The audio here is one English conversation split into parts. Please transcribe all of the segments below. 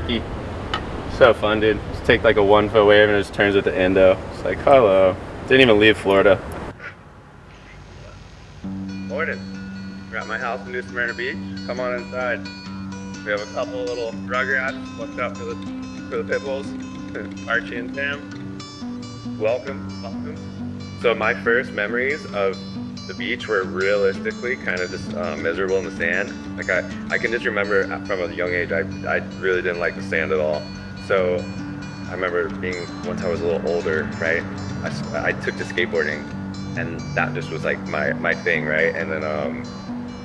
tricky. So fun, dude. Just take like a 1 foot wave and it just turns it to Indo. It's like, hello. Didn't even leave Florida. Morning. We're at my house in New Smyrna Beach. Come on inside. We have a couple little rugrats looked up for the pit bulls. Archie and Sam. Welcome. So my first memories of the beach were realistically kind of just miserable in the sand. Like I can just remember from a young age, I really didn't like the sand at all. So I remember once I was a little older, right? I took to skateboarding, and that just was like my thing, right? And then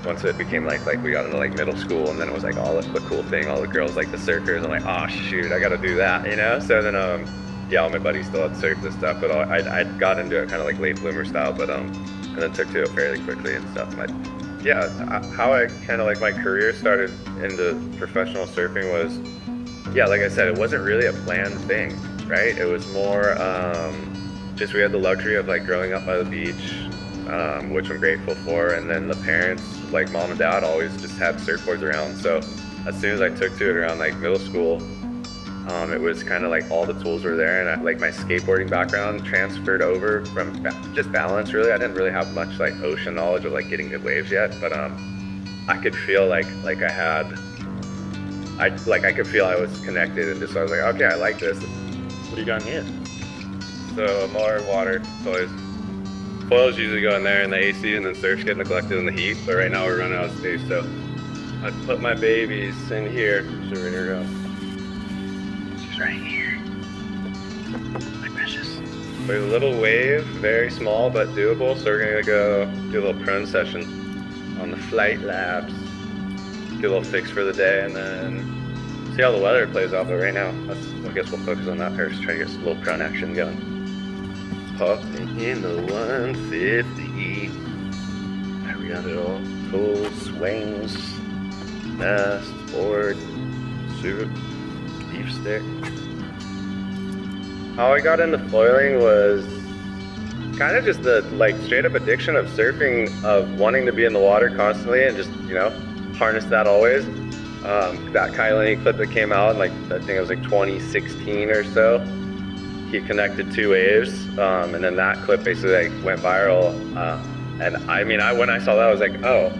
once it became like we got into like middle school, and then it was like all the cool thing, all the girls like the surfers. I'm like, oh shoot, I got to do that, you know? So then yeah, all my buddies still had surfed and stuff, but I got into it kind of like late bloomer style, but and then took to it fairly quickly and stuff. Yeah, how I kind of like my career started into professional surfing was, yeah, like I said, it wasn't really a planned thing, right? It was more just we had the luxury of like growing up by the beach, which I'm grateful for, and then the parents, like mom and dad, always just had surfboards around. So as soon as I took to it around like middle school, it was kind of like all the tools were there, and like my skateboarding background transferred over from just balance. Really, I didn't really have much like ocean knowledge of like getting good waves yet, but I could feel like I could feel I was connected, and just I was like, okay, I like this. What do you got in here? So more water toys. Foils usually go in there in the AC, and then surfs get neglected in the heat. But right now we're running out of space, so I put my babies in here. So ready to go. She's right here. My precious. There's a little wave, very small but doable. So we're gonna go do a little prone session on the FLITElabs. Get a little fix for the day, and then see how the weather plays out. But right now, I guess we'll focus on that first. Try to get some little prone action going. Popping in the 150. We got it all. Tools, swings, mast, board, suit, beef stick. How I got into foiling was kind of just the like straight up addiction of surfing, of wanting to be in the water constantly and just, you know, harness that always. That Kyle clip that came out in like, I think it was like 2016 or so. He connected 2 waves, and then that clip basically like went viral. And I mean, when I saw that, I was like, oh,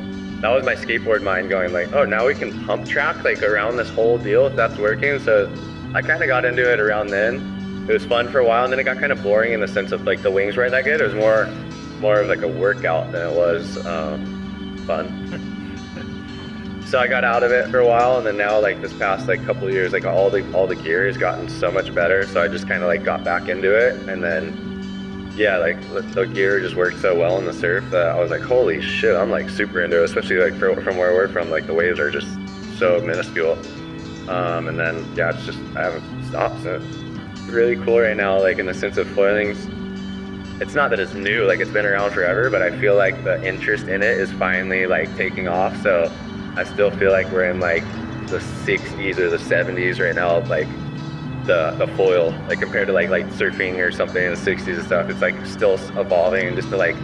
that was my skateboard mind going like, oh, now we can pump track like around this whole deal if that's working. So I kind of got into it around then. It was fun for a while, and then it got kind of boring in the sense of like the wings weren't that good. It was more of like a workout than it was fun. So I got out of it for a while, and then now like this past like couple of years, like all the gear has gotten so much better. So I just kind of like got back into it, and then yeah, like the gear just worked so well in the surf that I was like, holy shit, I'm like super into it, especially like from where we're from. Like the waves are just so minuscule, and then yeah, it's just I haven't stopped. So it's really cool right now, like in the sense of foiling. It's not that it's new, like it's been around forever, but I feel like the interest in it is finally like taking off. So I still feel like we're in like the 60s or the 70s right now, like the foil, like compared to like surfing or something in the 60s and stuff. It's like still evolving, and just to like,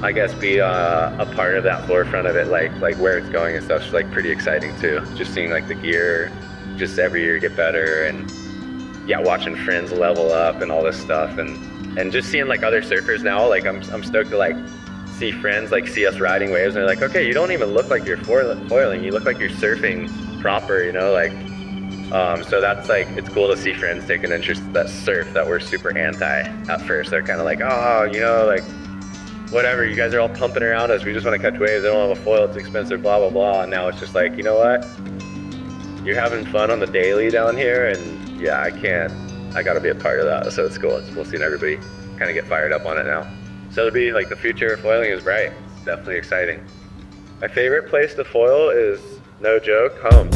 I guess, be a part of that forefront of it, like where it's going and stuff is like pretty exciting too. Just seeing like the gear just every year get better, and yeah, watching friends level up and all this stuff, and just seeing like other surfers now. Like I'm stoked to like see friends like see us riding waves, and they're like, okay, you don't even look like you're foiling, you look like you're surfing proper, you know, like so that's like, it's cool to see friends take an interest in that surf that we're super anti at first. They're kind of like, oh, you know, like whatever, you guys are all pumping around us, we just want to catch waves, I don't have a foil, it's expensive, blah blah blah. And now it's just like, you know what, you're having fun on the daily down here, and yeah, I gotta be a part of that. So it's cool. It's cool seeing everybody kind of get fired up on it now. So to be like, the future of foiling is bright. It's definitely exciting. My favorite place to foil is, no joke, home.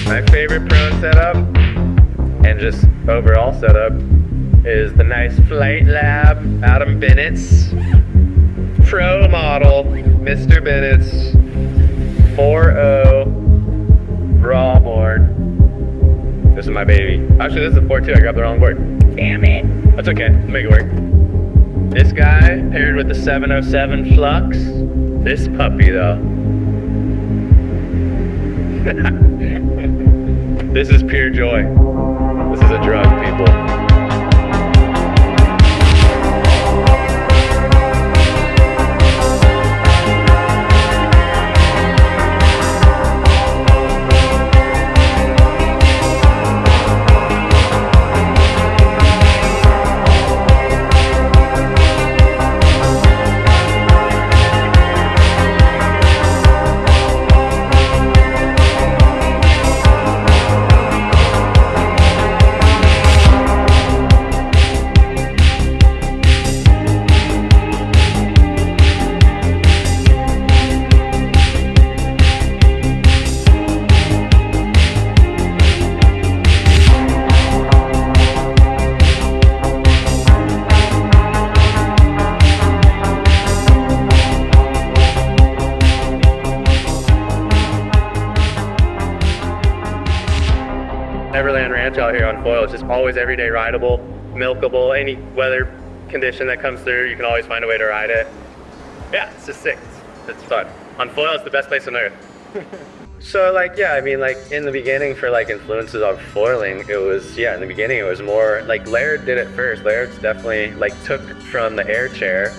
My favorite prone setup, and just overall setup, is the nice FLITElab Adam Bennett's Pro model, Mr. Bennett's 4.0 raw board. This is my baby. Actually, this is a 4.2. I grabbed the wrong board. Damn it. That's okay. We'll make it work. This guy paired with the 707 Flux. This puppy, though. This is pure joy. This is a drug, people. Everland Ranch out here on foil is just always everyday rideable, milkable, any weather condition that comes through, you can always find a way to ride it. Yeah, it's just sick. It's fun. On foil, it's the best place on earth. So like, yeah, I mean, like in the beginning for like influences of foiling, it was, yeah, in the beginning it was more, like Laird did it first. Laird's definitely like took from the air chair.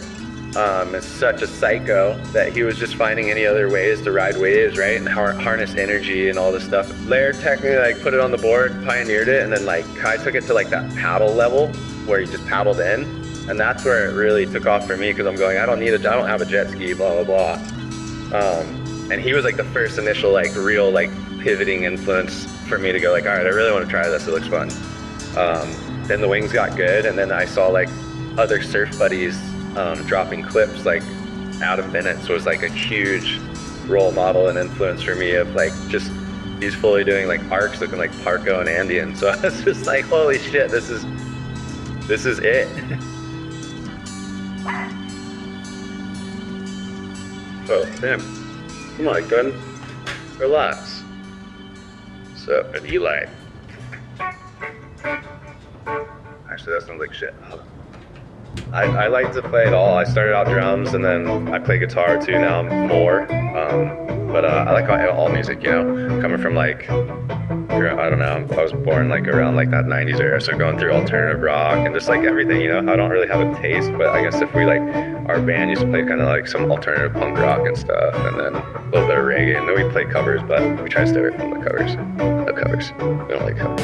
Is such a psycho that he was just finding any other ways to ride waves, right? And harness energy and all this stuff. Laird technically like put it on the board, pioneered it, and then like Kai took it to like that paddle level where he just paddled in. And that's where it really took off for me because I'm going, I don't have a jet ski, blah, blah, blah. And he was like the first initial like real like pivoting influence for me to go like, all right, I really want to try this, it looks fun. Then the wings got good, and then I saw like other surf buddies dropping clips. Like Adam Bennett was like a huge role model and influence for me of like just, he's fully doing like arcs looking like Parko and Andean. So I was just like, holy shit, this is it. Oh, damn. Come on, Gun. Relax. So, an Eli. Actually, that sounds like shit. I like to play it all. I started out drums and then I play guitar too now more. But I like all music, you know, coming from like, I don't know, I was born like around like that 90s era, so going through alternative rock and just like everything, you know. I don't really have a taste, but I guess if we like, our band used to play kind of like some alternative punk rock and stuff, and then a little bit of reggae, and then we play covers, but we try to stay away from the covers. No covers. We don't like covers.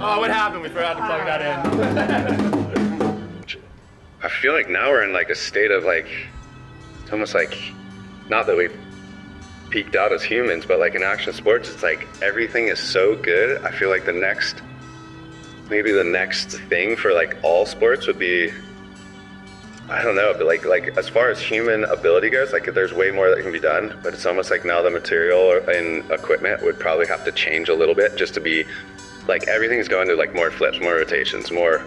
Oh, what happened? We forgot to plug that in. I feel like now we're in like a state of like, it's almost like, not that we've peaked out as humans, but like in action sports, it's like everything is so good. I feel like maybe the next thing for like all sports would be, I don't know, but like as far as human ability goes, like there's way more that can be done, but it's almost like now the material and equipment would probably have to change a little bit just to be, like everything's going to like more flips, more rotations, more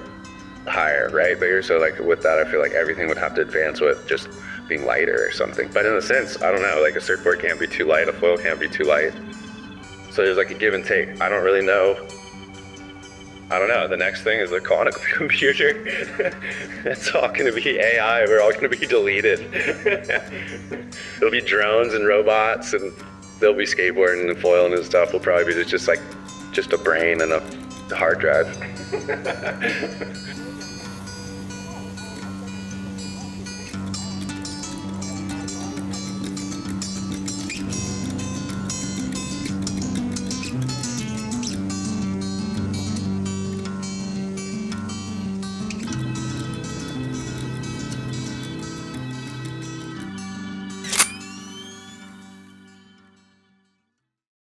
higher, right? But so like with that, I feel like everything would have to advance with just being lighter or something. But in a sense, I don't know, like a surfboard can't be too light, a foil can't be too light. So there's like a give and take. I don't really know. I don't know. The next thing is the quantum computer. It's all going to be AI. We're all going to be deleted. There'll be drones and robots, and they'll be skateboarding and foiling and stuff. Will probably be just a brain and a hard drive.